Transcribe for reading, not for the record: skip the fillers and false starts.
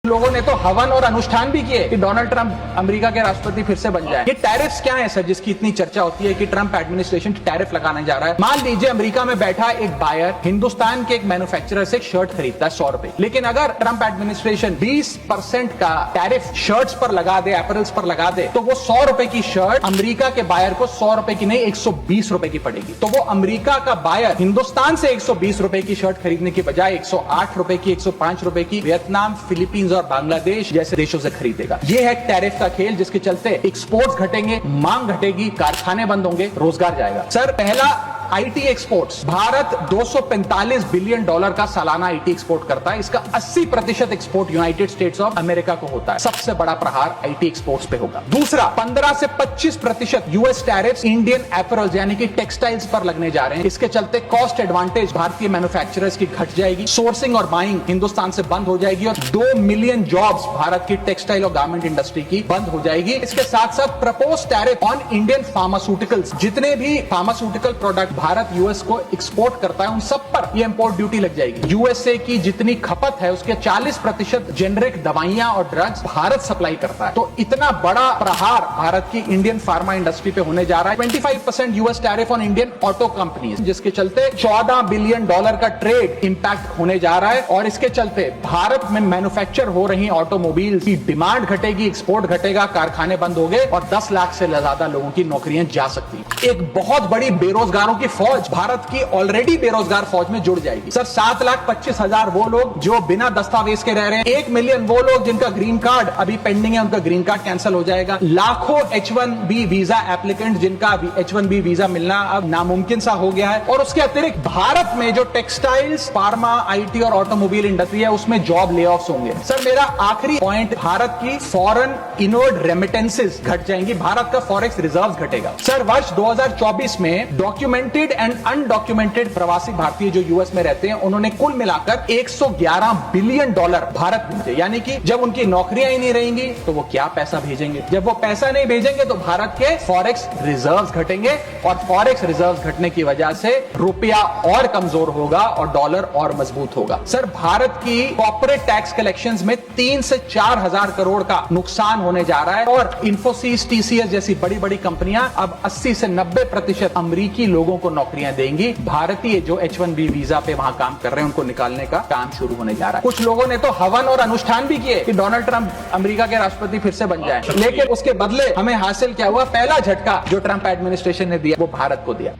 लोगों ने तो हवन और अनुष्ठान भी किए कि डोनाल्ड ट्रंप अमेरिका के राष्ट्रपति फिर से बन जाए। ये टैरिफ्स क्या है सर, जिसकी इतनी चर्चा होती है कि ट्रंप एडमिनिस्ट्रेशन टैरिफ लगाने जा रहा है। मान लीजिए अमेरिका में बैठा एक बायर हिंदुस्तान के एक मैन्युफैक्चरर से एक शर्ट खरीदता है 100 रुपए, लेकिन अगर ट्रंप एडमिनिस्ट्रेशन 20% का टैरिफ शर्ट्स पर लगा दे, एपरल्स पर लगा दे, तो वो 100 रुपए की शर्ट अमेरिका के बायर को 100 रुपए की नहीं 120 रुपए की पड़ेगी। तो वो अमेरिका का बायर हिंदुस्तान से 120 रुपए की शर्ट खरीदने की बजाय 108 रुपए की, 105 रुपए की वियतनाम, फिलीपींस और बांग्लादेश जैसे देशों से खरीदेगा। ये है टैरिफ का खेल, जिसके चलते एक्सपोर्ट्स घटेंगे, मांग घटेगी, कारखाने बंद होंगे, रोजगार जाएगा। सर पहला IT exports, Bharat 245 billion dollar का सालाना आईटी एक्सपोर्ट करता है। इसका 80% export United states of America को होता है। सबसे बड़ा प्रहार आईटी एक्सपोर्ट्स पे होगा। दूसरा, 15 से 25% यूएस टैरिफ्स इंडियन एपरल्स यानी कि टेक्सटाइल्स पर लगने जा रहे हैं। इसके चलते कॉस्ट एडवांटेज भारतीय मैन्युफैक्चरर्स की घट जाएगी, सोर्सिंग और बाइंग हिंदुस्तान से बंद हो जाएगी और 2 मिलियन जॉब्स भारत की टेक्सटाइल और गारमेंट इंडस्ट्री की बंद हो जाएगी। इसके साथ साथ propose tariff on Indian pharmaceuticals, जितने भी फार्मास्यूटिकल प्रोडक्ट भारत यूएस को एक्सपोर्ट करता है उन सब पर यह इंपोर्ट ड्यूटी लग जाएगी। यूएसए की जितनी खपत है उसके 40% जेनरिक दवाइयां और ड्रग्स भारत सप्लाई करता है। तो इतना बड़ा प्रहार भारत की इंडियन फार्मा इंडस्ट्री पे होने जा रहा है। 25% US tariff on Indian auto companies, जिसके चलते 14 बिलियन डॉलर का ट्रेड इंपैक्ट होने जा रहा है। और इसके चलते भारत में मैन्युफैक्चर हो रही ऑटोमोबाइल की डिमांड घटेगी, एक्सपोर्ट घटेगा, कारखाने बंद हो गए और 10 लाख से ज्यादा लोगों की नौकरियां जा सकती हैं। एक बहुत बड़ी बेरोजगारों की फौज भारत की ऑलरेडी बेरोजगार फौज में जुड़ जाएगी। सर 7,25,000 वो लोग जो बिना दस्तावेज के रह रहे हैं, 1 मिलियन वो लोग जिनका ग्रीन कार्ड अभी पेंडिंग है, उनका ग्रीन कार्ड कैंसिल हो जाएगा। लाखों H1B वीजा एप्लीकेंट जिनका H1B वीजा मिलना अब नामुमकिन सा हो गया है। और उसके अतिरिक्त भारत में जो टेक्सटाइल्स, फार्मा, आईटी और ऑटोमोबाइल इंडस्ट्री है उसमें जॉब ले ऑफ्स होंगे। सर मेरा आखिरी पॉइंट, भारत की फॉरेन इनवर्ड रेमिटेंसेस घट जाएंगी, भारत का फॉरेक्स रिजर्व घटेगा। सर वर्ष 2024 में डॉक्यूमेंटेड एंड अनडॉक्यूमेंटेड प्रवासी भारतीय जो यूएस में रहते हैं उन्होंने कुल मिलाकर 111 बिलियन डॉलर भारत भेजे। यानी कि जब उनकी नौकरियां ही नहीं रहेंगी तो वो क्या पैसा भेजेंगे। जब वो पैसा नहीं भेजेंगे तो भारत के फॉरेक्स रिजर्व्स घटेंगे और फॉरेक्स रिजर्व्स घटने की वजह से रुपया और कमजोर होगा और डॉलर और मजबूत होगा। सर भारत की कॉर्पोरेट टैक्स कलेक्शंस में 3 से 4 हजार करोड़ का नुकसान होने जा रहा है और इन्फोसिस, टीसीएस जैसी बड़ी बड़ी कंपनियां अब 80 से 90% अमरीकी लोगों को नौकरियां देंगी। भारतीय जो H1B वीजा पे वहां काम कर रहे हैं उनको निकालने का काम शुरू होने जा रहा है। कुछ लोगों ने तो हवन और अनुष्ठान भी किए कि डोनाल्ड ट्रंप अमेरिका के राष्ट्रपति फिर से बन जाए, लेकिन उसके बदले हमें हासिल क्या हुआ, पहला झटका जो ट्रंप एडमिनिस्ट्रेशन ने दिया वो भारत को दिया।